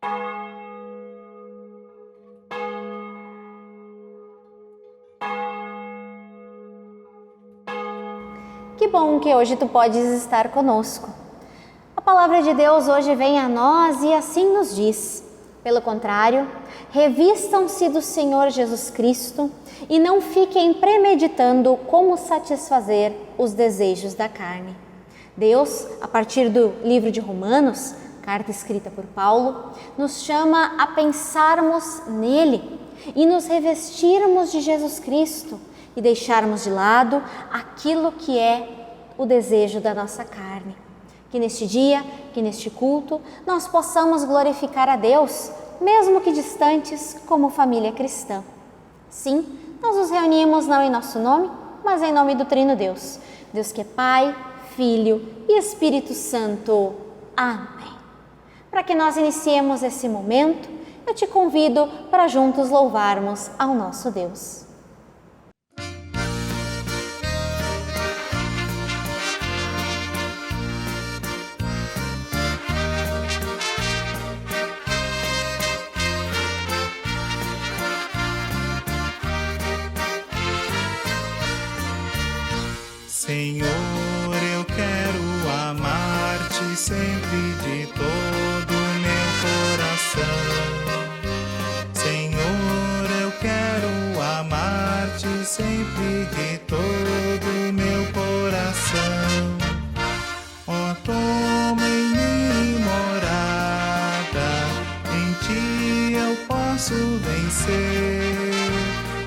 Que bom que hoje tu podes estar conosco. A palavra de Deus hoje vem a nós e assim nos diz: pelo contrário, revistam-se do Senhor Jesus Cristo e não fiquem premeditando como satisfazer os desejos da carne. Deus, a partir do livro de Romanos, carta escrita por Paulo, nos chama a pensarmos nele e nos revestirmos de Jesus Cristo e deixarmos de lado aquilo que é o desejo da nossa carne. Que neste dia, que neste culto, nós possamos glorificar a Deus, mesmo que distantes, como família cristã. Sim, nós nos reunimos não em nosso nome, mas em nome do Trino Deus. Deus que é Pai, Filho e Espírito Santo. Amém. Para que nós iniciemos esse momento, eu te convido para juntos louvarmos ao nosso Deus. Senhor, eu quero amar-te sempre de todo o meu coração. Senhor, eu quero amar-te sempre de todo o meu coração. Ó, toma em mim morada, em ti eu posso vencer.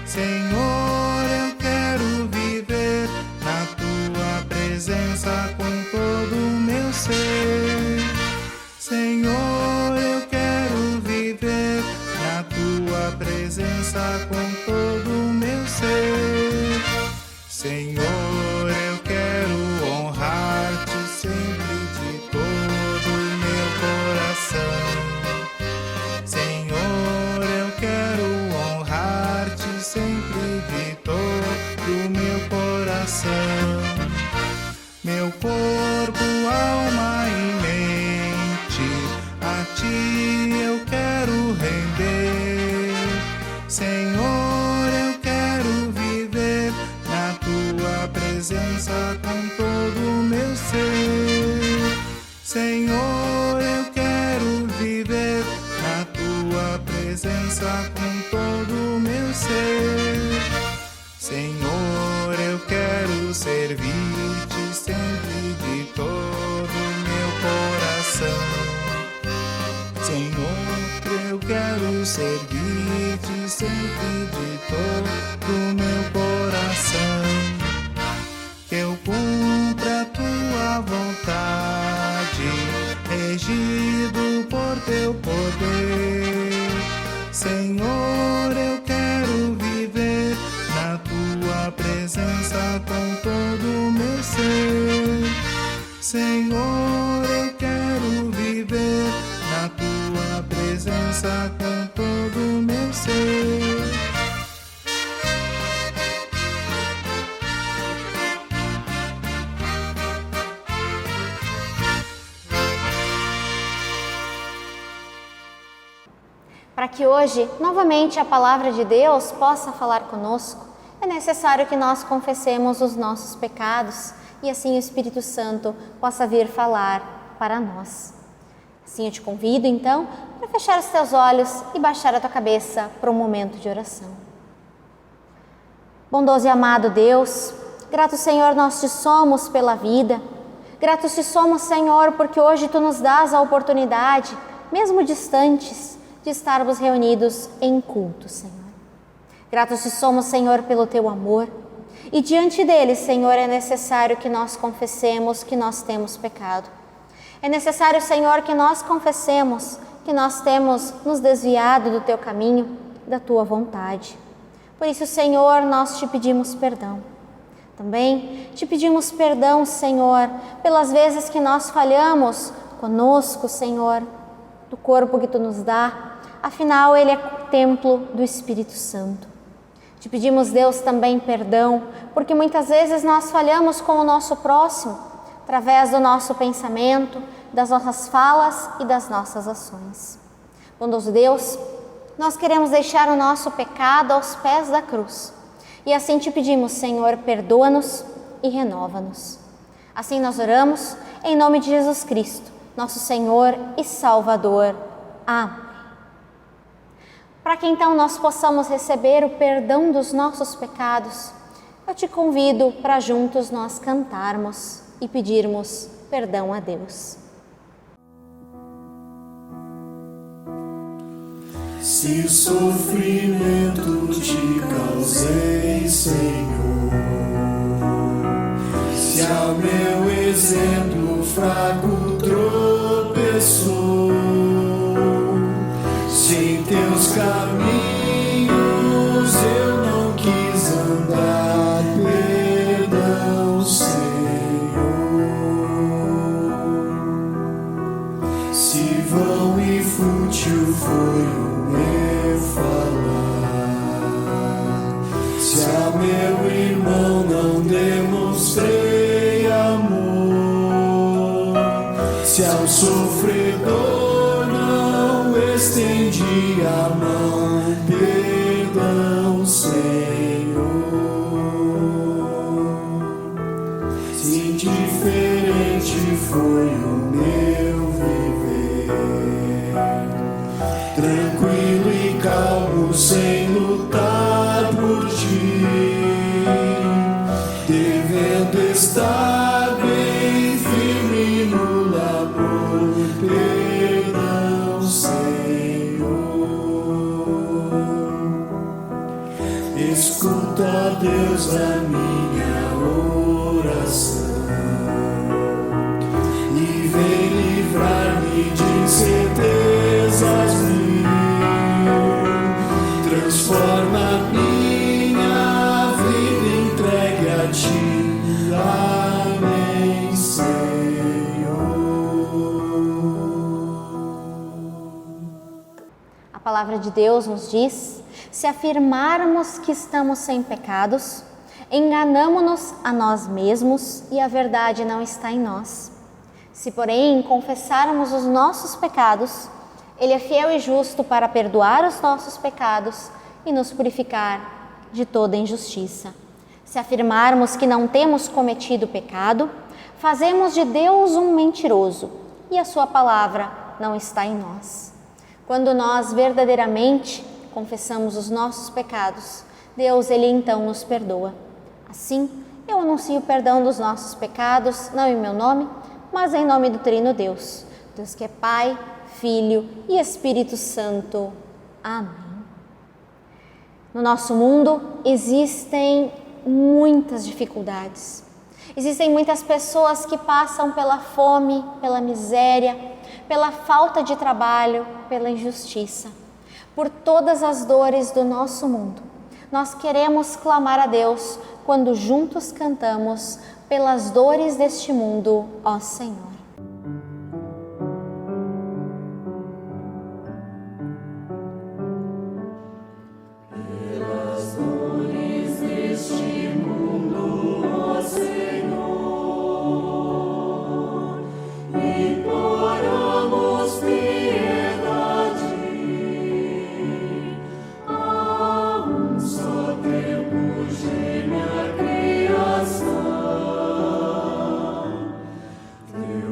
Senhor, eu quero viver na tua presença com todo o meu ser. Senhor, eu quero viver na tua presença com todo o meu ser. Senhor, eu quero honrar-te sempre de todo o meu coração. Senhor, eu quero honrar-te sempre de todo o meu coração. Meu corpo, alma e mente, a ti eu quero render. Senhor, eu quero viver na tua presença com todo o meu ser. Senhor, eu quero viver na tua presença com todo o meu ser. Senhor, eu quero servir-te sempre de todo o meu coração. Senhor, eu quero servir-te sempre de todo o meu coração. Que eu cumpra a tua vontade, regido por teu poder. Senhor, eu quero viver na tua presença com todo o meu ser. Senhor, eu quero viver na tua presença com todo o meu ser. Para que hoje, novamente, a palavra de Deus possa falar conosco, é necessário que nós confessemos os nossos pecados e assim o Espírito Santo possa vir falar para nós. Assim eu te convido, então, para fechar os teus olhos e baixar a tua cabeça para um momento de oração. Bondoso e amado Deus, grato Senhor nós te somos pela vida, gratos te somos, Senhor, porque hoje tu nos dás a oportunidade, mesmo distantes, de estarmos reunidos em culto, Senhor. Gratos te somos, Senhor, pelo teu amor. E diante dele, Senhor, é necessário que nós confessemos que nós temos pecado. É necessário, Senhor, que nós confessemos que nós temos nos desviado do teu caminho, da tua vontade. Por isso, Senhor, nós te pedimos perdão. Também te pedimos perdão, Senhor, pelas vezes que nós falhamos conosco, Senhor, do corpo que tu nos dá. Afinal, ele é templo do Espírito Santo. Te pedimos, Deus, também perdão, porque muitas vezes nós falhamos com o nosso próximo, através do nosso pensamento, das nossas falas e das nossas ações. Bondoso Deus, nós queremos deixar o nosso pecado aos pés da cruz. E assim te pedimos, Senhor, perdoa-nos e renova-nos. Assim nós oramos em nome de Jesus Cristo, nosso Senhor e Salvador. Amém. Para que então nós possamos receber o perdão dos nossos pecados, eu te convido para juntos nós cantarmos e pedirmos perdão a Deus. Se sofrimento te causei, Senhor, se ao meu exemplo fraco tropeçou, se em teus caminhos eu não quis andar, perdão, Senhor. Se vão e fútil foi o meu falar, se ao meu irmão não demonstrei amor, se ao sofredor não estendi a mão, perdão, Senhor. Se indiferente foi o meu viver, tranquilo e calmo, sem lutar por ti, devendo estar bem firme no labor, perdão, Senhor. Escuta, Deus, a minha oração e vem livrar-me de incertezas mil, transforma minha vida entregue a ti, amém, Senhor. A palavra de Deus nos diz: se afirmarmos que estamos sem pecados, enganamo-nos a nós mesmos e a verdade não está em nós. Se, porém, confessarmos os nossos pecados, Ele é fiel e justo para perdoar os nossos pecados e nos purificar de toda injustiça. Se afirmarmos que não temos cometido pecado, fazemos de Deus um mentiroso e a sua palavra não está em nós. Quando nós verdadeiramente confessamos os nossos pecados, Deus, Ele então nos perdoa. Assim, eu anuncio o perdão dos nossos pecados, não em meu nome, mas em nome do Trino Deus, Deus que é Pai, Filho e Espírito Santo. Amém. No nosso mundo existem muitas dificuldades. Existem muitas pessoas que passam pela fome, pela miséria, pela falta de trabalho, pela injustiça. Por todas as dores do nosso mundo, nós queremos clamar a Deus quando juntos cantamos pelas dores deste mundo, ó Senhor. Pelas dores deste mundo, ó Senhor, imploramos piedade. A um só tempo geme a criação. Teu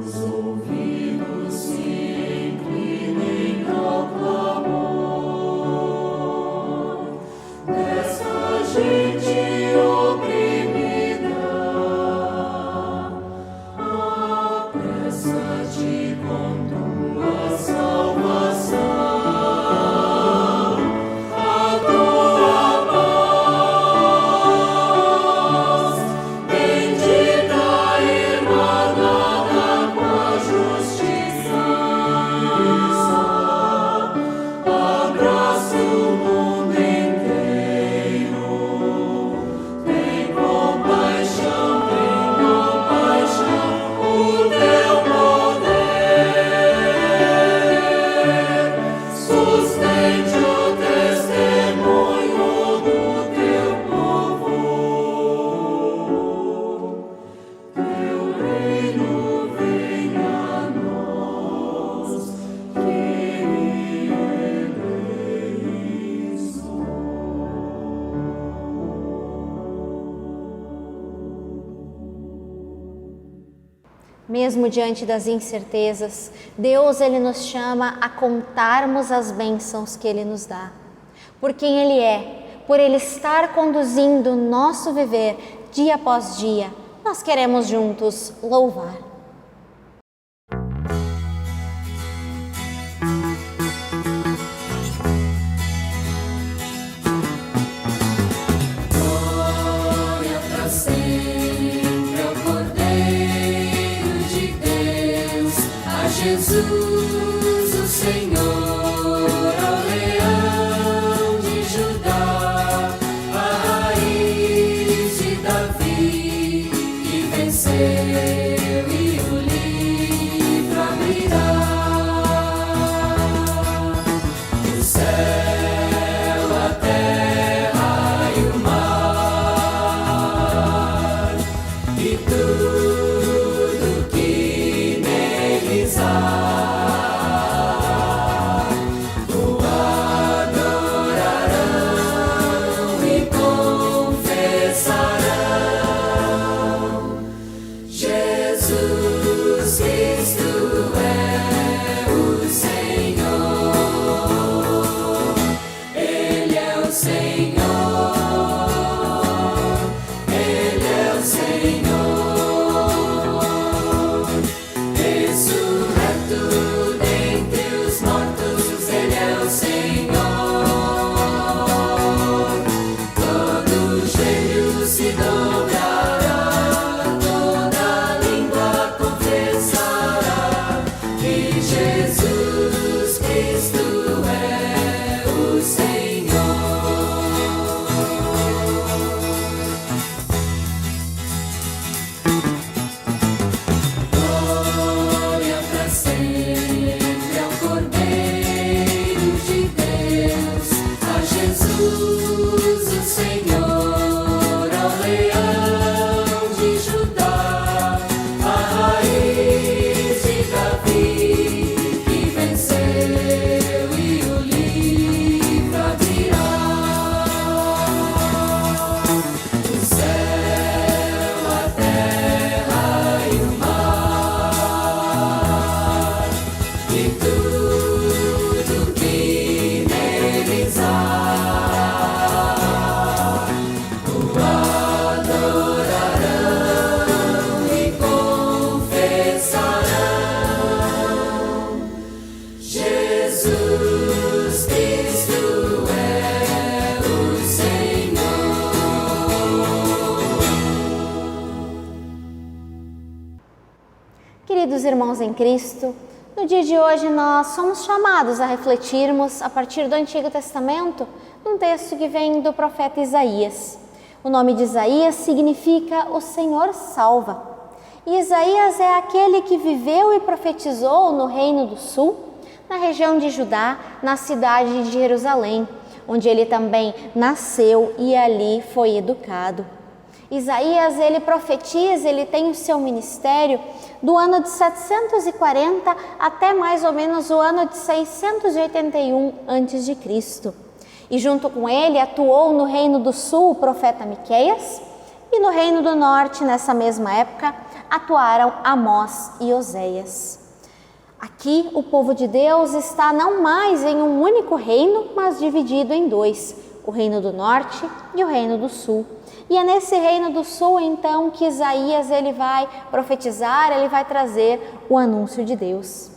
Mesmo diante das incertezas, Deus ele nos chama a contarmos as bênçãos que Ele nos dá. Por quem Ele é, por Ele estar conduzindo o nosso viver dia após dia, nós queremos juntos louvar. Glória pra sempre ao Cordeiro de Deus, a Jesus, o Senhor, ao Leão de Judá, a raiz de Davi, que venceu e o livro abrirá. O céu, a terra e o mar, e tudo que neles há, o adorarão e confessarão: Jesus Cristo é o Senhor, Ele é o Senhor, Ele é o Senhor, ressurreto dentre os mortos, Ele é o Senhor. Todo joelho se dobrará, toda língua confessará que Jesus Cristo é o Senhor. Glória pra sempre ao Cordeiro de Deus, a Jesus, o Senhor, ao Leão de Judá, a raiz de Davi, que venceu e o livro abrirá. O céu, a terra e o mar, e tudo que neles há, o adorarão e confessarão: Jesus Cristo é o Senhor. Queridos irmãos em Cristo, no dia de hoje nós somos chamados a refletirmos a partir do Antigo Testamento num texto que vem do profeta Isaías. O nome de Isaías significa o Senhor salva. E Isaías é aquele que viveu e profetizou no Reino do Sul, na região de Judá, na cidade de Jerusalém, onde ele também nasceu e ali foi educado. Isaías, ele profetiza, ele tem o seu ministério do ano de 740 até mais ou menos o ano de 681 a.C. E junto com ele atuou no Reino do Sul o profeta Miqueias, e no Reino do Norte, nessa mesma época, atuaram Amós e Oséias. Aqui o povo de Deus está não mais em um único reino, mas dividido em dois, o Reino do Norte e o Reino do Sul. E é nesse Reino do Sul, então, que Isaías ele vai profetizar, ele vai trazer o anúncio de Deus.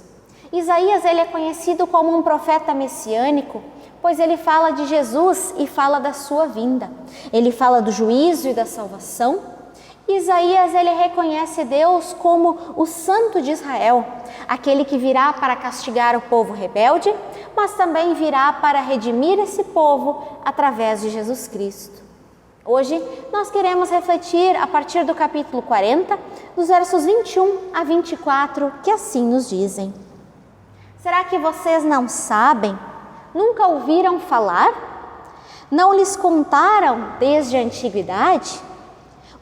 Isaías ele é conhecido como um profeta messiânico, pois ele fala de Jesus e fala da sua vinda. Ele fala do juízo e da salvação. Isaías ele reconhece Deus como o Santo de Israel, aquele que virá para castigar o povo rebelde, mas também virá para redimir esse povo através de Jesus Cristo. Hoje nós queremos refletir a partir do capítulo 40, dos versos 21 a 24, que assim nos dizem: Será que vocês não sabem? Nunca ouviram falar? Não lhes contaram desde a antiguidade?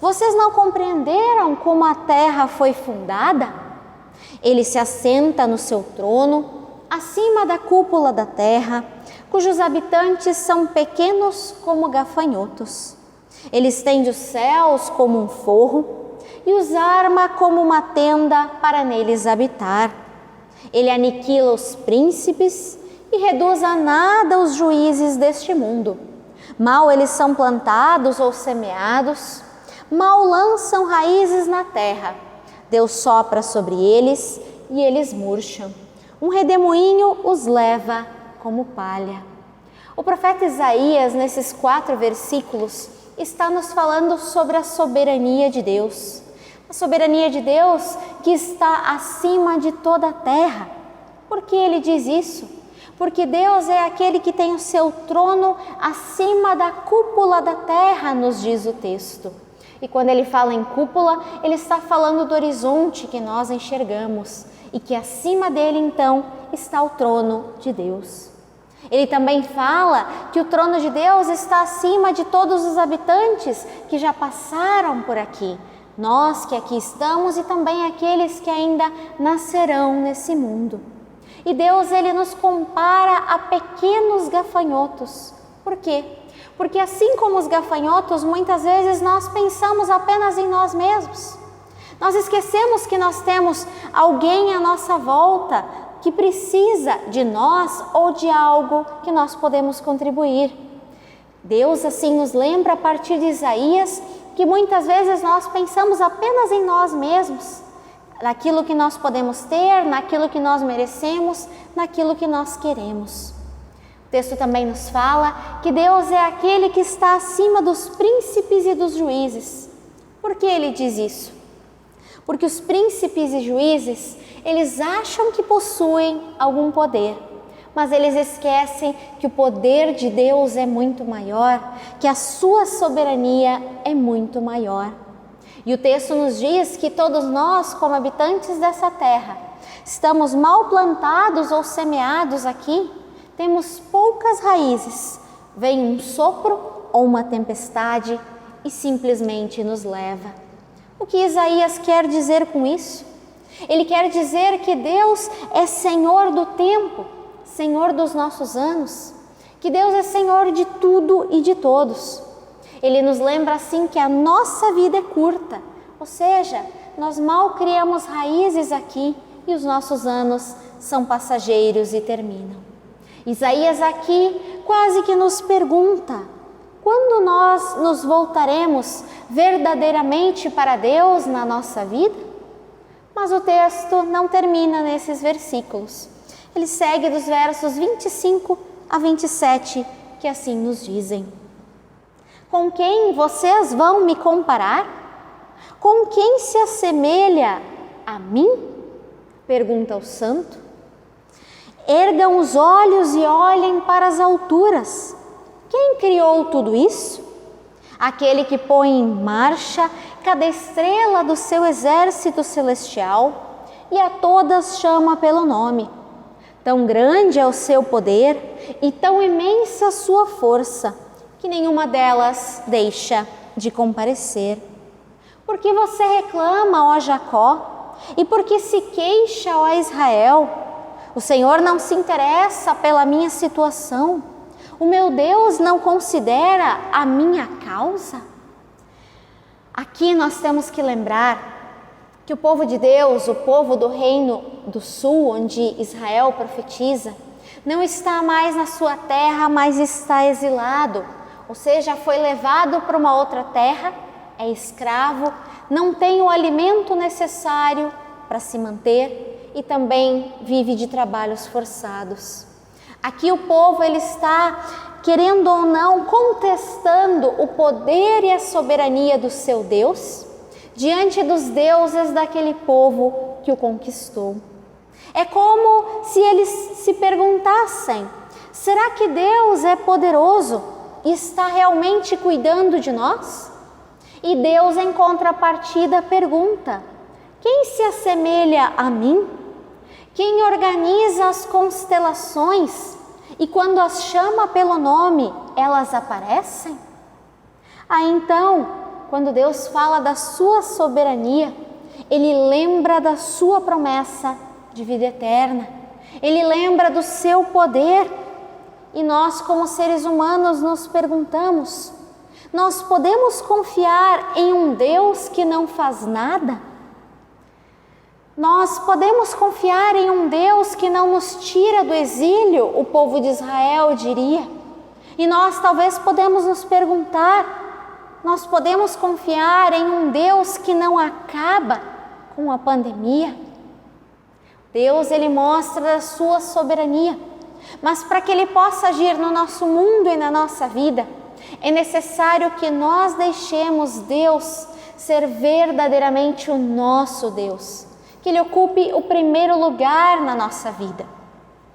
Vocês não compreenderam como a terra foi fundada? Ele se assenta no seu trono, acima da cúpula da terra, cujos habitantes são pequenos como gafanhotos. Ele estende os céus como um forro e os arma como uma tenda para neles habitar. Ele aniquila os príncipes e reduz a nada os juízes deste mundo. Mal eles são plantados ou semeados, mal lançam raízes na terra. Deus sopra sobre eles e eles murcham. Um redemoinho os leva como palha. O profeta Isaías, nesses 4 versículos, está nos falando sobre a soberania de Deus. A soberania de Deus que está acima de toda a terra. Por que ele diz isso? Porque Deus é aquele que tem o seu trono acima da cúpula da terra, nos diz o texto. E quando ele fala em cúpula, ele está falando do horizonte que nós enxergamos e que acima dele, então, está o trono de Deus. Ele também fala que o trono de Deus está acima de todos os habitantes que já passaram por aqui. Nós que aqui estamos e também aqueles que ainda nascerão nesse mundo. E Deus, ele nos compara a pequenos gafanhotos. Por quê? Porque assim como os gafanhotos, muitas vezes nós pensamos apenas em nós mesmos. Nós esquecemos que nós temos alguém à nossa volta que precisa de nós ou de algo que nós podemos contribuir. Deus assim nos lembra a partir de Isaías que muitas vezes nós pensamos apenas em nós mesmos, naquilo que nós podemos ter, naquilo que nós merecemos, naquilo que nós queremos. O texto também nos fala que Deus é aquele que está acima dos príncipes e dos juízes. Por que ele diz isso? Porque os príncipes e juízes, eles acham que possuem algum poder, mas eles esquecem que o poder de Deus é muito maior, que a sua soberania é muito maior. E o texto nos diz que todos nós, como habitantes dessa terra, estamos mal plantados ou semeados aqui, temos poucas raízes, vem um sopro ou uma tempestade e simplesmente nos leva. O que Isaías quer dizer com isso? Ele quer dizer que Deus é Senhor do tempo, Senhor dos nossos anos, que Deus é Senhor de tudo e de todos. Ele nos lembra assim que a nossa vida é curta, ou seja, nós mal criamos raízes aqui e os nossos anos são passageiros e terminam. Isaías aqui quase que nos pergunta: quando nós nos voltaremos verdadeiramente para Deus na nossa vida? Mas o texto não termina nesses versículos. Ele segue dos versos 25 a 27, que assim nos dizem: com quem vocês vão me comparar? Com quem se assemelha a mim? Pergunta o santo. Ergam os olhos e olhem para as alturas. Quem criou tudo isso? Aquele que põe em marcha cada estrela do seu exército celestial e a todas chama pelo nome. Tão grande é o seu poder e tão imensa a sua força, que nenhuma delas deixa de comparecer. Por que você reclama, ó Jacó? E por que se queixa, ó Israel? O Senhor não se interessa pela minha situação. O meu Deus não considera a minha causa? Aqui nós temos que lembrar que o povo de Deus, o povo do reino do sul, onde Israel profetiza, não está mais na sua terra, mas está exilado. Ou seja, foi levado para uma outra terra, é escravo, não tem o alimento necessário para se manter e também vive de trabalhos forçados. Aqui o povo ele está, querendo ou não, contestando o poder e a soberania do seu Deus diante dos deuses daquele povo que o conquistou. É como se eles se perguntassem: será que Deus é poderoso e está realmente cuidando de nós? E Deus, em contrapartida, pergunta: quem se assemelha a mim? Quem organiza as constelações e quando as chama pelo nome, elas aparecem? Aí então, quando Deus fala da sua soberania, Ele lembra da sua promessa de vida eterna. Ele lembra do seu poder. E nós, como seres humanos, nos perguntamos: Nós podemos confiar em um Deus que não faz nada? Nós podemos confiar em um Deus que não nos tira do exílio, o povo de Israel diria. E nós talvez podemos nos perguntar, nós podemos confiar em um Deus que não acaba com a pandemia? Deus, Ele mostra a sua soberania, mas para que Ele possa agir no nosso mundo e na nossa vida, é necessário que nós deixemos Deus ser verdadeiramente o nosso Deus, que Ele ocupe o primeiro lugar na nossa vida.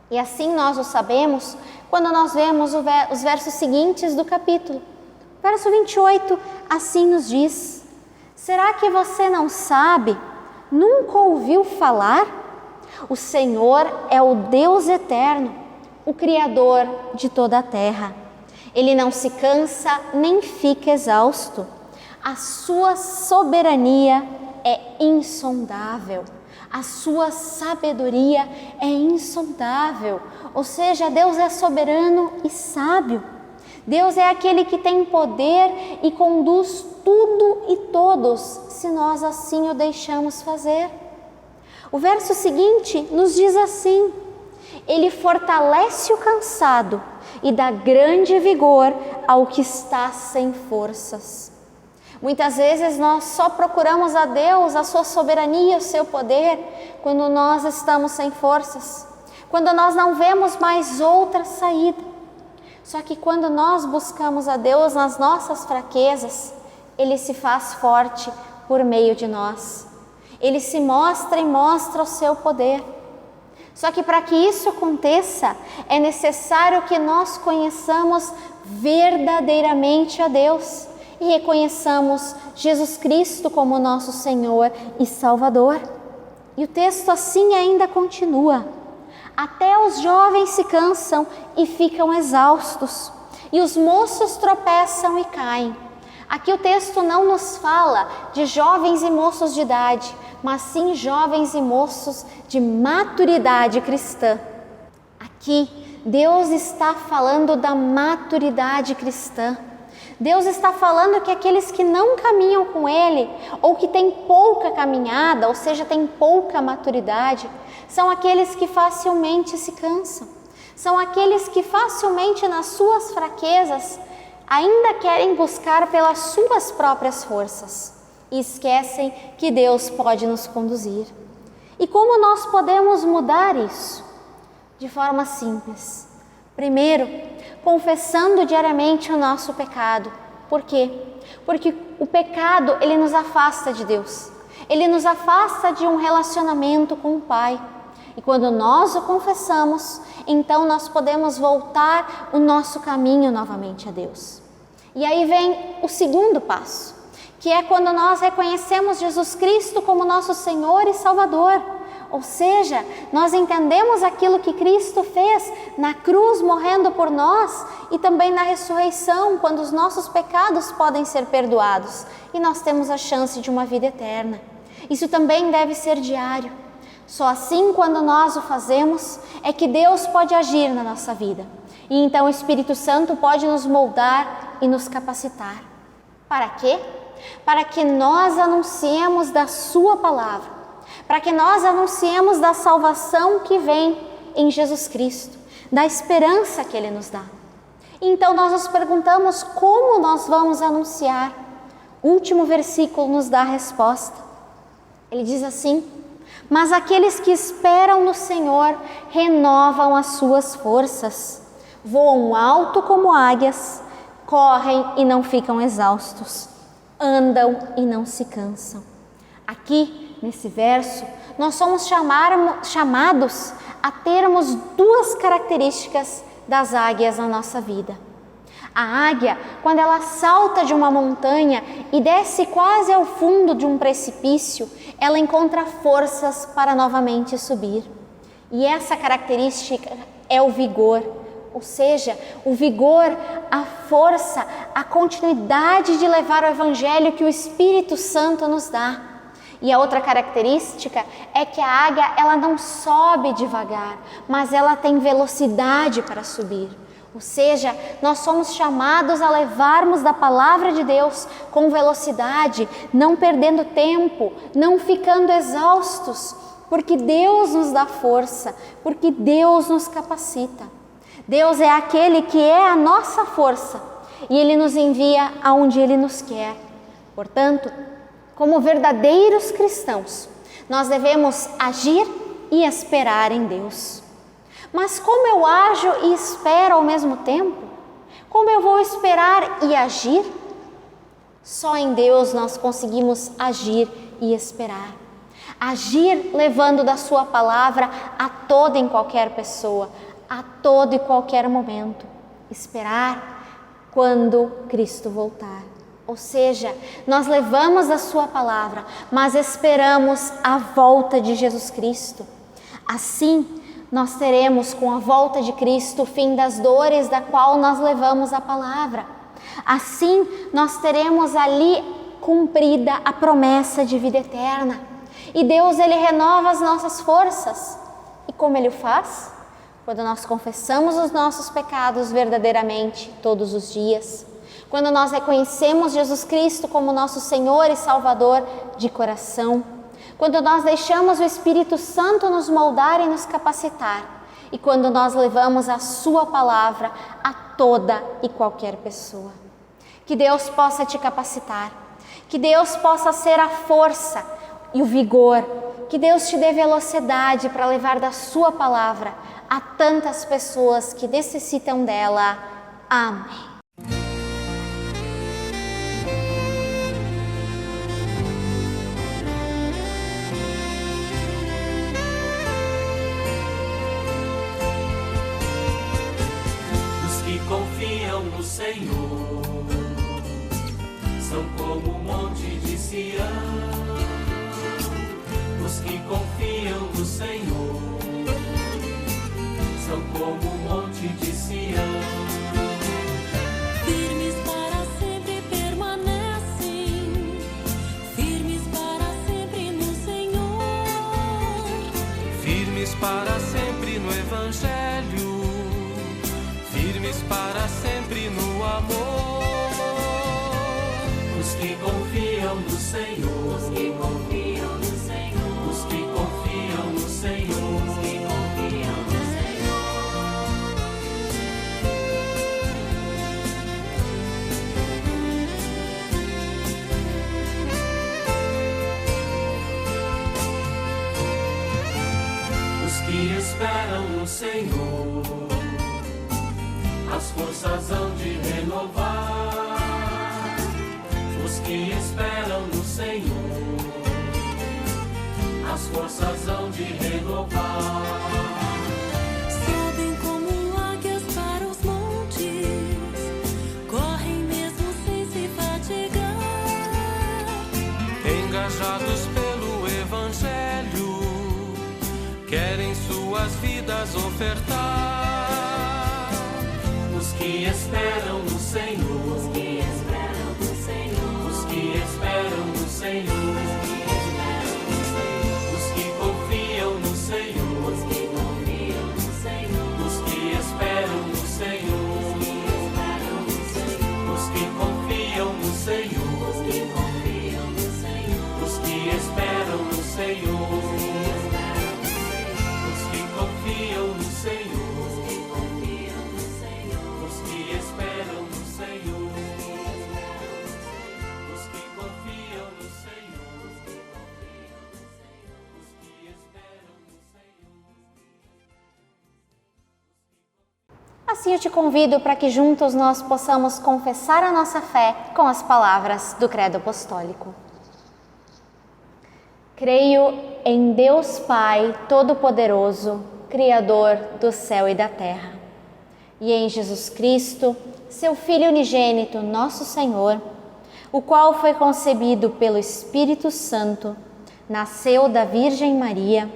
E assim nós o sabemos quando nós vemos os versos seguintes do capítulo. Verso 28, assim nos diz: será que você não sabe, nunca ouviu falar? O Senhor é o Deus eterno, o Criador de toda a terra. Ele não se cansa nem fica exausto. A sua soberania é insondável. A sua sabedoria é insondável. Ou seja, Deus é soberano e sábio. Deus é aquele que tem poder e conduz tudo e todos, se nós assim o deixamos fazer. O verso seguinte nos diz assim: Ele fortalece o cansado e dá grande vigor ao que está sem forças. Muitas vezes nós só procuramos a Deus, a sua soberania, o seu poder, quando nós estamos sem forças, quando nós não vemos mais outra saída. Só que quando nós buscamos a Deus nas nossas fraquezas, Ele se faz forte por meio de nós. Ele se mostra e mostra o seu poder. Só que para que isso aconteça, é necessário que nós conheçamos verdadeiramente a Deus e reconheçamos Jesus Cristo como nosso Senhor e Salvador. E o texto assim ainda continua: até os jovens se cansam e ficam exaustos, e os moços tropeçam e caem. Aqui o texto não nos fala de jovens e moços de idade, mas sim jovens e moços de maturidade cristã. Aqui Deus está falando da maturidade cristã. Deus está falando que aqueles que não caminham com Ele, ou que têm pouca caminhada, ou seja, têm pouca maturidade, são aqueles que facilmente se cansam. São aqueles que facilmente nas suas fraquezas ainda querem buscar pelas suas próprias forças e esquecem que Deus pode nos conduzir. E como nós podemos mudar isso? De forma simples. Primeiro, confessando diariamente o nosso pecado. Por quê? Porque o pecado, ele nos afasta de Deus. Ele nos afasta de um relacionamento com o Pai. E quando nós o confessamos, então nós podemos voltar o nosso caminho novamente a Deus. E aí vem o segundo passo, que é quando nós reconhecemos Jesus Cristo como nosso Senhor e Salvador. Ou seja, nós entendemos aquilo que Cristo fez na cruz, morrendo por nós, e também na ressurreição, quando os nossos pecados podem ser perdoados e nós temos a chance de uma vida eterna. Isso também deve ser diário. Só assim, quando nós o fazemos, é que Deus pode agir na nossa vida. E então o Espírito Santo pode nos moldar e nos capacitar. Para quê? Para que nós anunciemos da Sua palavra. Para que nós anunciemos da salvação que vem em Jesus Cristo, da esperança que Ele nos dá. Então nós nos perguntamos como nós vamos anunciar. O último versículo nos dá a resposta. Ele diz assim: mas aqueles que esperam no Senhor renovam as suas forças, voam alto como águias, correm e não ficam exaustos, andam e não se cansam. Aqui, nesse verso, nós somos chamados a termos duas características das águias na nossa vida. A águia, quando ela salta de uma montanha e desce quase ao fundo de um precipício, ela encontra forças para novamente subir. E essa característica é o vigor, ou seja, o vigor, a força, a continuidade de levar o Evangelho que o Espírito Santo nos dá. E a outra característica é que a águia, ela não sobe devagar, mas ela tem velocidade para subir. Ou seja, nós somos chamados a levarmos da palavra de Deus com velocidade, não perdendo tempo, não ficando exaustos, porque Deus nos dá força, porque Deus nos capacita. Deus é aquele que é a nossa força e Ele nos envia aonde Ele nos quer. Portanto, como verdadeiros cristãos, nós devemos agir e esperar em Deus. Mas como eu ajo e espero ao mesmo tempo? Como eu vou esperar e agir? Só em Deus nós conseguimos agir e esperar. Agir levando da sua palavra a toda e qualquer pessoa, a todo e qualquer momento. Esperar quando Cristo voltar. Ou seja, nós levamos a sua palavra, mas esperamos a volta de Jesus Cristo. Assim, nós teremos com a volta de Cristo o fim das dores da qual nós levamos a palavra. Assim, nós teremos ali cumprida a promessa de vida eterna. E Deus, Ele renova as nossas forças. E como Ele faz? Quando nós confessamos os nossos pecados verdadeiramente todos os dias. Quando nós reconhecemos Jesus Cristo como nosso Senhor e Salvador de coração. Quando nós deixamos o Espírito Santo nos moldar e nos capacitar. E quando nós levamos a sua palavra a toda e qualquer pessoa. Que Deus possa te capacitar. Que Deus possa ser a força e o vigor. Que Deus te dê velocidade para levar da sua palavra a tantas pessoas que necessitam dela. Amém. Confiam no Senhor, são como o monte de Sião. Os que confiam no Senhor, são como o monte de Sião. Firmes para sempre permanecem, firmes para sempre no Senhor. Firmes para sempre no Evangelho, firmes para sempre no amor. Os que confiam no Senhor, Os que confiam no Senhor, os que confiam no Senhor, os que confiam no os que esperam no Senhor, as forças hão de renovar. Os que esperam no Senhor, as forças hão de renovar. Sobem como águias para os montes, correm mesmo sem se fatigar. Engajados pelo Evangelho, querem suas vidas ofertar. Os que esperam no Senhor, Os que esperam no Senhor, os que esperam no Senhor, os que confiam no Senhor, os que confiam no Senhor, os que esperam no Senhor, os que confiam no Senhor, os que confiam no Senhor, os que esperam no Senhor, os que confiam no Senhor, os que confiam no Senhor, os que esperam no Senhor, os que confiam no Senhor, os que esperam no Senhor. Assim eu te convido para que juntos nós possamos confessar a nossa fé com as palavras do Credo Apostólico. Creio em Deus Pai Todo-Poderoso, Criador do céu e da terra, e em Jesus Cristo, seu Filho unigênito, nosso Senhor, o qual foi concebido pelo Espírito Santo, nasceu da Virgem Maria,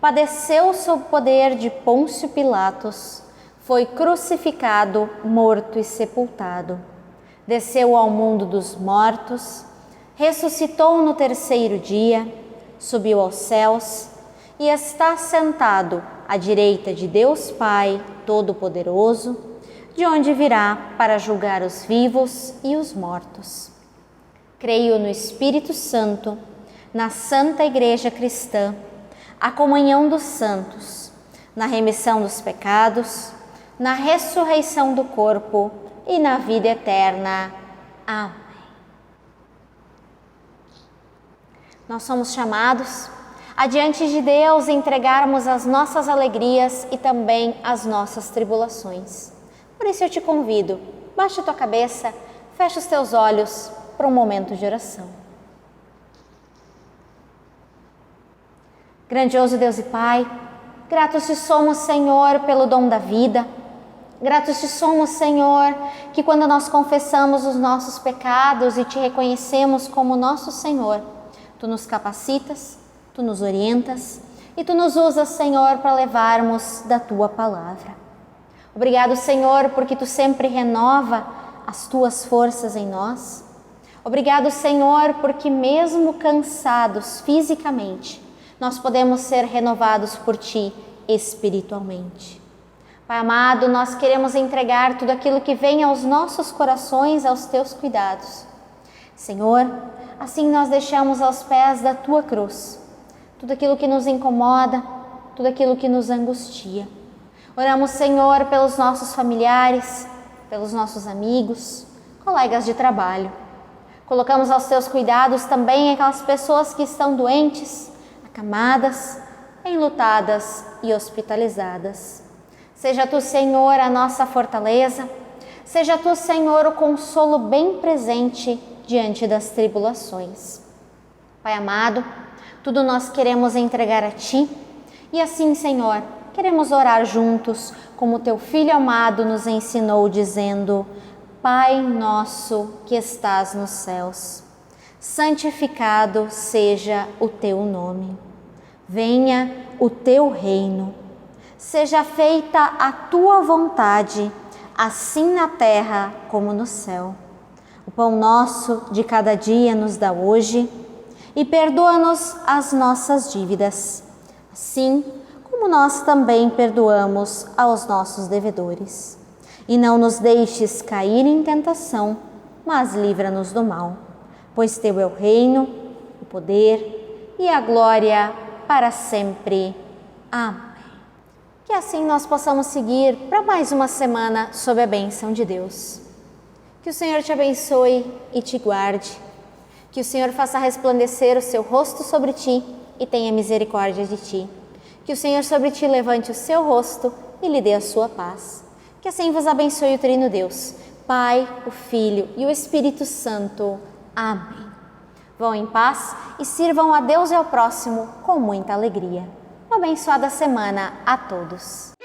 padeceu sob o poder de Pôncio Pilatos, foi crucificado, morto e sepultado, desceu ao mundo dos mortos, ressuscitou no terceiro dia, subiu aos céus e está sentado à direita de Deus Pai Todo-Poderoso, de onde virá para julgar os vivos e os mortos. Creio no Espírito Santo, na Santa Igreja Cristã, a comunhão dos santos, na remissão dos pecados, na ressurreição do corpo e na vida eterna. Amém. Nós somos chamados a diante de Deus entregarmos as nossas alegrias e também as nossas tribulações. Por isso eu te convido, baixa a tua cabeça, fecha os teus olhos para um momento de oração. Grandioso Deus e Pai, gratos te somos, Senhor, pelo dom da vida. Gratos te somos, Senhor, que quando nós confessamos os nossos pecados e te reconhecemos como nosso Senhor, tu nos capacitas, tu nos orientas e tu nos usas, Senhor, para levarmos da tua palavra. Obrigado, Senhor, porque tu sempre renova as tuas forças em nós. Obrigado, Senhor, porque mesmo cansados fisicamente, nós podemos ser renovados por ti espiritualmente. Pai amado, nós queremos entregar tudo aquilo que vem aos nossos corações, aos teus cuidados. Senhor, assim nós deixamos aos pés da tua cruz tudo aquilo que nos incomoda, tudo aquilo que nos angustia. Oramos, Senhor, pelos nossos familiares, pelos nossos amigos, colegas de trabalho. Colocamos aos teus cuidados também aquelas pessoas que estão doentes, acamadas, enlutadas e hospitalizadas. Seja tu, Senhor, a nossa fortaleza, seja tu, Senhor, o consolo bem presente diante das tribulações. Pai amado, tudo nós queremos entregar a ti e assim, Senhor, queremos orar juntos, como teu Filho amado nos ensinou, dizendo: Pai nosso que estás nos céus, santificado seja o teu nome. Venha o teu reino. Seja feita a tua vontade, assim na terra como no céu. O pão nosso de cada dia nos dá hoje e perdoa-nos as nossas dívidas, assim como nós também perdoamos aos nossos devedores. E não nos deixes cair em tentação, mas livra-nos do mal. Pois teu é o reino, o poder e a glória para sempre. Amém. Que assim nós possamos seguir para mais uma semana sob a bênção de Deus. Que o Senhor te abençoe e te guarde. Que o Senhor faça resplandecer o seu rosto sobre ti e tenha misericórdia de ti. Que o Senhor sobre ti levante o seu rosto e lhe dê a sua paz. Que assim vos abençoe o Trino Deus, Pai, o Filho e o Espírito Santo. Amém. Vão em paz e sirvam a Deus e ao próximo com muita alegria. Uma abençoada semana a todos.